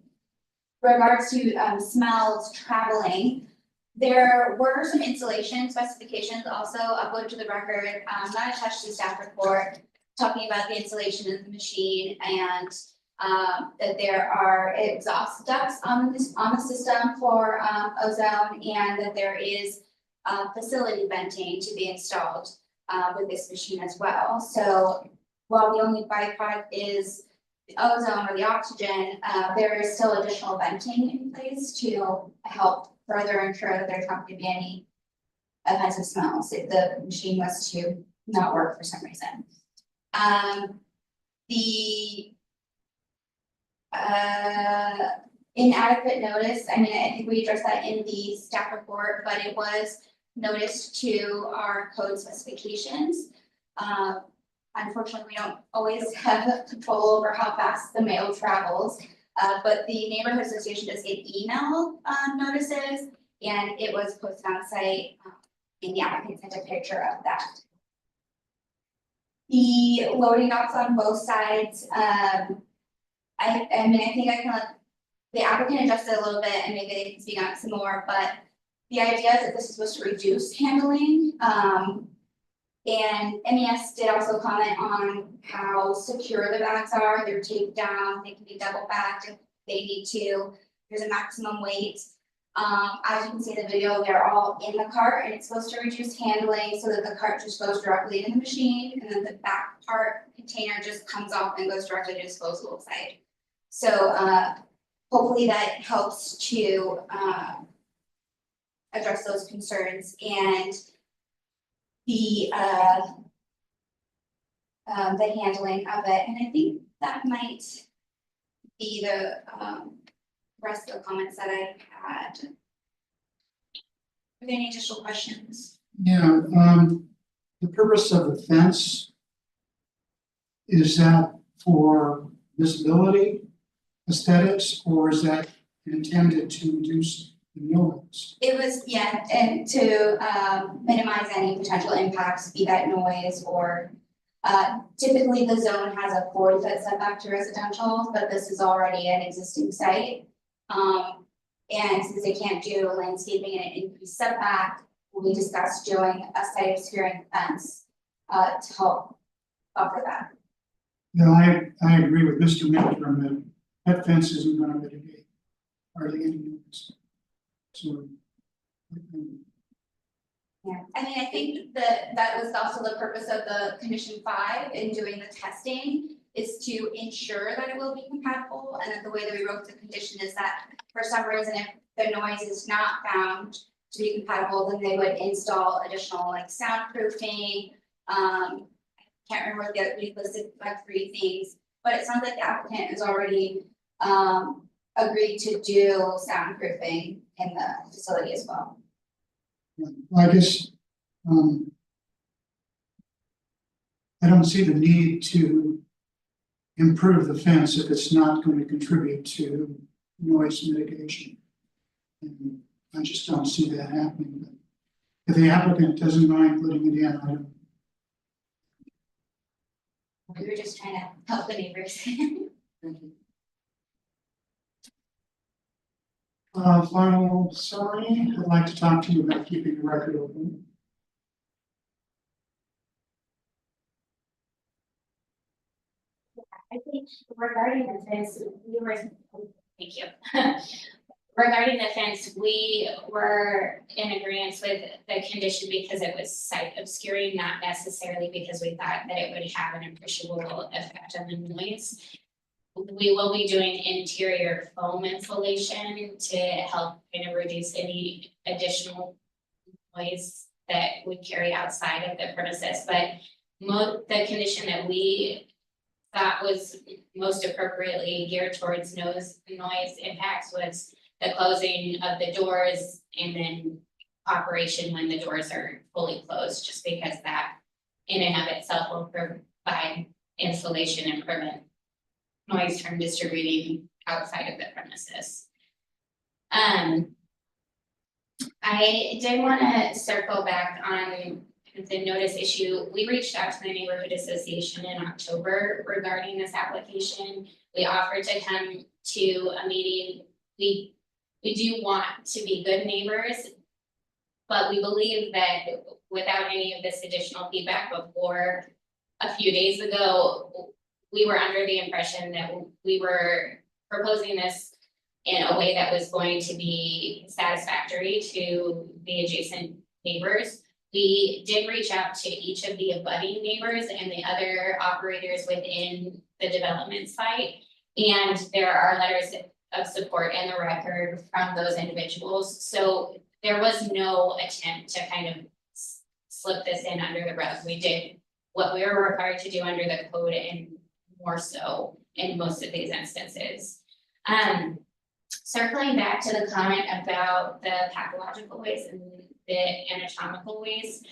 regards to smells traveling, there were some installation specifications also uploaded to the record, not attached to the staff report, talking about the installation of the machine and that there are exhaust ducts on the system for ozone, and that there is facility venting to be installed with this machine as well. So while the only byproduct is the ozone or the oxygen, there is still additional venting in place to help further ensure that there's not going to be any offensive smells if the machine was to not work for some reason. The inadequate notice, I mean, I think we addressed that in the staff report, but it was noticed to our code specifications. Unfortunately, we don't always have control over how fast the mail travels. But the neighborhood association does get email notices, and it was posted on site, and the applicant sent a picture of that. The loading docks on both sides, I mean, I think I can let the applicant adjust it a little bit and maybe they can speak on it some more, but the idea is that this is supposed to reduce handling. And MES did also comment on how secure the bags are. They're taped down, they can be double backed if they need to. There's a maximum weight. As you can see in the video, they're all in the cart and it's supposed to reduce handling so that the cart just goes directly in the machine, and then the back part container just comes off and goes directly to the disposal site. So hopefully that helps to address those concerns. And the handling of it, and I think that might be the rest of the comments that I had. Are there any additional questions? Yeah, the purpose of the fence, is that for visibility, aesthetics, or is that intended to reduce the noise? It was, yeah, and to minimize any potential impacts, be that noise or typically the zone has a 40-foot setback to residential, but this is already an existing site. And since they can't do landscaping and an increased setback, we discussed doing a site obscuring fence to help buffer that. Yeah, I agree with Mr. Milgram that fence isn't gonna mitigate hardly any noise. So. Yeah, I mean, I think that was also the purpose of the condition 5 in doing the testing, is to ensure that it will be compatible, and that the way that we wrote the condition is that for some reason, if the noise is not found to be compatible, then they would install additional like soundproofing. Can't remember what the other, we listed like 3 things, but it sounds like the applicant has already agreed to do soundproofing in the facility as well. I guess, I don't see the need to improve the fence if it's not going to contribute to noise mitigation. And I just don't see that happening. But if the applicant doesn't mind putting it in, I don't. We were just trying to help the neighbors. Final summary, I'd like to talk to you about keeping the record open. I think regarding the fence, we were, thank you. Regarding the fence, we were in agreement with the condition because it was site obscuring, not necessarily because we thought that it would have an appreciable effect on the noise. We will be doing interior foam insulation to help kind of reduce any additional noise that would carry outside of the premises, but the condition that we thought was most appropriately geared towards noise impacts was the closing of the doors and then operation when the doors are fully closed, just because that in and of itself will provide installation and prevent noise from distributing outside of the premises. I did wanna circle back on the notice issue. We reached out to the neighborhood association in October regarding this application. We offered to come to a meeting. We do want to be good neighbors, but we believe that without any of this additional feedback before a few days ago, we were under the impression that we were proposing this in a way that was going to be satisfactory to the adjacent neighbors. We did reach out to each of the abutting neighbors and the other operators within the development site. And there are letters of support in the record from those individuals. So there was no attempt to kind of slip this in under the rug. We did what we were required to do under the code and more so in most of these instances. Circling back to the comment about the pathological waste and the anatomical waste,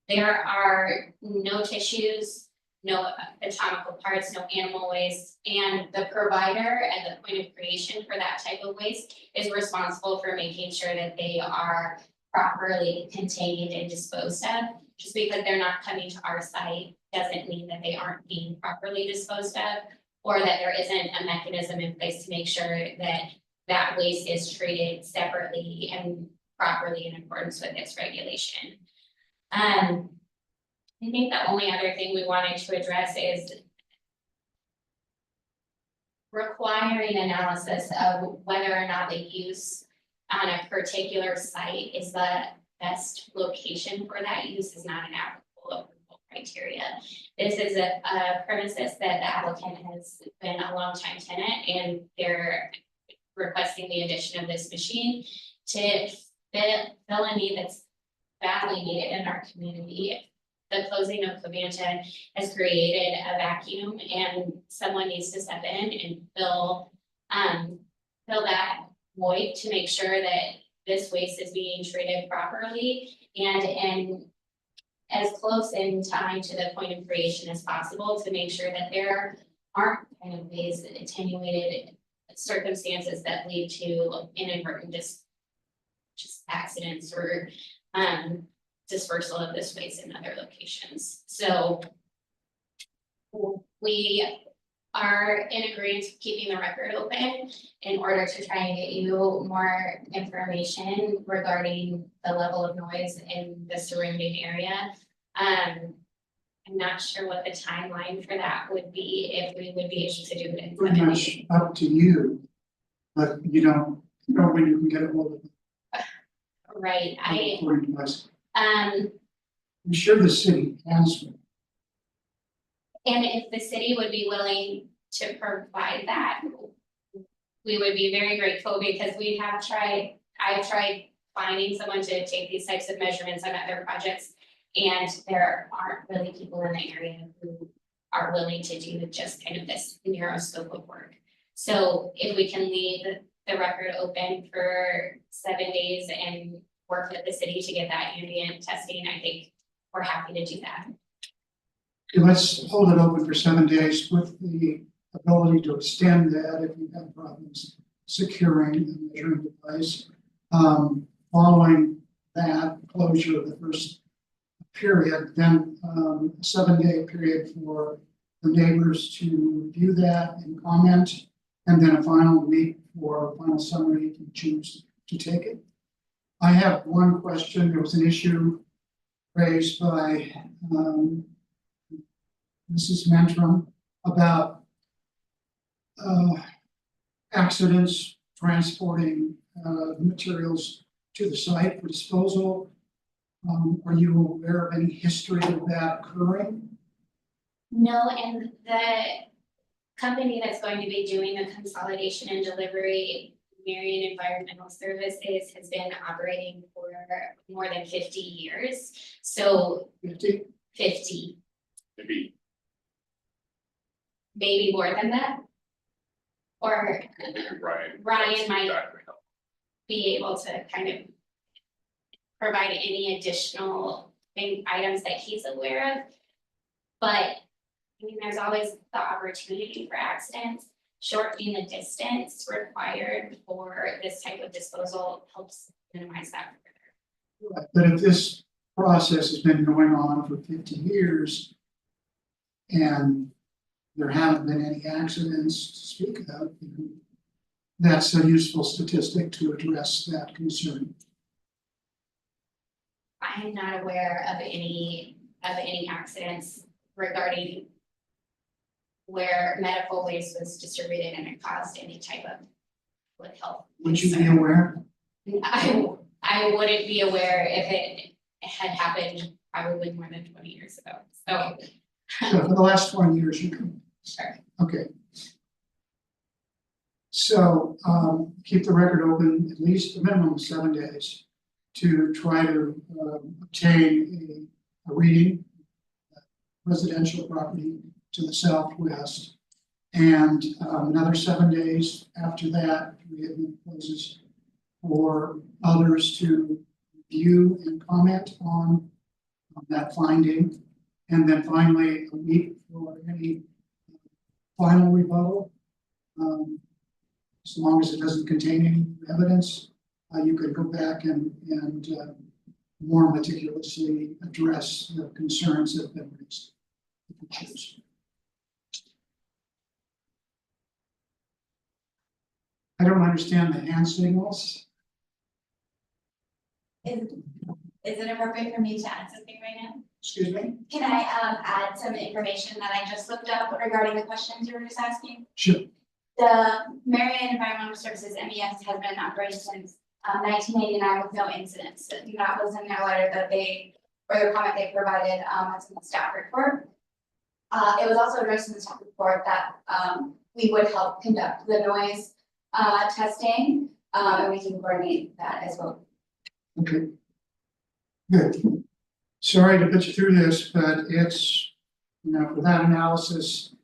there are no tissues, no anatomical parts, no animal waste, and the provider at the point of creation for that type of waste is responsible for making sure that they are properly contained and disposed of. Just because they're not coming to our site doesn't mean that they aren't being properly disposed of, or that there isn't a mechanism in place to make sure that that waste is treated separately and properly in accordance with its regulation. I think the only other thing we wanted to address is requiring analysis of whether or not the use on a particular site is the best location for that use is not an applicable approval criteria. This is a premises that the applicant has been a long time tenant, and they're requesting the addition of this machine to fill a need that's badly needed in our community. The closing of Covanta has created a vacuum, and someone needs to step in and fill that void to make sure that this waste is being treated properly and as close in time to the point of creation as possible to make sure that there aren't kind of these attenuated circumstances that lead to inadvertent just accidents or dispersal of this waste in other locations. So we are in agreement with keeping the record open in order to try and get you more information regarding the level of noise in the surrounding area. I'm not sure what the timeline for that would be, if we would be able to do it in Pretty 7 much days. up to you, but you don't know when you can get it hold of them. Right, According to us. I'm sure the city has one. and if the city would be willing to provide that, we would be very grateful, because I've tried finding someone to take these types of measurements on other projects. And there aren't really people in the area who are willing to do just kind of this narrow scope of work. So if we can leave the record open for 7 days and work with the city to get that ambient testing, I think we're happy to do that. Okay, let's hold it open for 7 days with the ability to extend that if you have problems securing the measuring device. Following that closure of the first period, then a 7-day period for the neighbors to review that and comment, and then a final week for final summary if you choose to take it. I have one question. There was an issue raised by Mrs. Mentrum about accidents transporting materials to the site for disposal. Are you aware of any history of that occurring? No, and the company that's going to be doing the consolidation and delivery, Marion Environmental Services, has been operating for more than 50 years. So 50, maybe more than that. Or Ryan might be able to kind of provide any additional items that he's aware of. But, I mean, there's always the opportunity for accidents. Shortening the distance required for this type of disposal helps minimize that further. But if this process has been going on for 50 years and there haven't been any accidents to speak of, that's a useful statistic to address that concern. I am not aware of any accidents regarding where medical waste was distributed and it caused any type of public health. Would you be concern. aware? I wouldn't be aware if it had happened probably more than 20 years ago, so. So for the last 20 years, you can, Sure. okay. So keep the record open at least a minimum of 7 days to try to obtain a reading, residential property to the southwest. And another 7 days after that, we have closes for others to view and comment on that finding. And then finally, a week for any final rebuttal. As long as it doesn't contain any evidence, you could go back and more meticulously address the concerns that have been raised. If you choose. I don't understand the hand signals. Is it appropriate for me to add something right now? Excuse me? Can I add some information that I just looked up regarding the questions you were just asking? Sure. The Marion Environmental Services MES has been operating since 1989 with no incidents. And that was in their letter that they, or the comment they provided, it's in the staff report. It was also addressed in the staff report that we would help conduct the noise testing, and we can coordinate that as well. Okay. Good. Sorry to put you through this, but it's, for that analysis,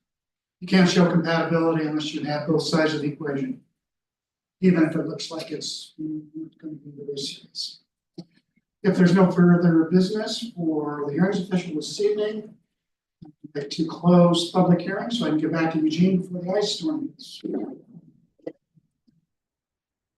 you can't show compatibility unless you have both sides of the equation. Even if it looks like it's not going to be very serious. If there's no further business for the hearings official this evening, I'd like to close public hearing so I can get back to Eugene before the ice storm.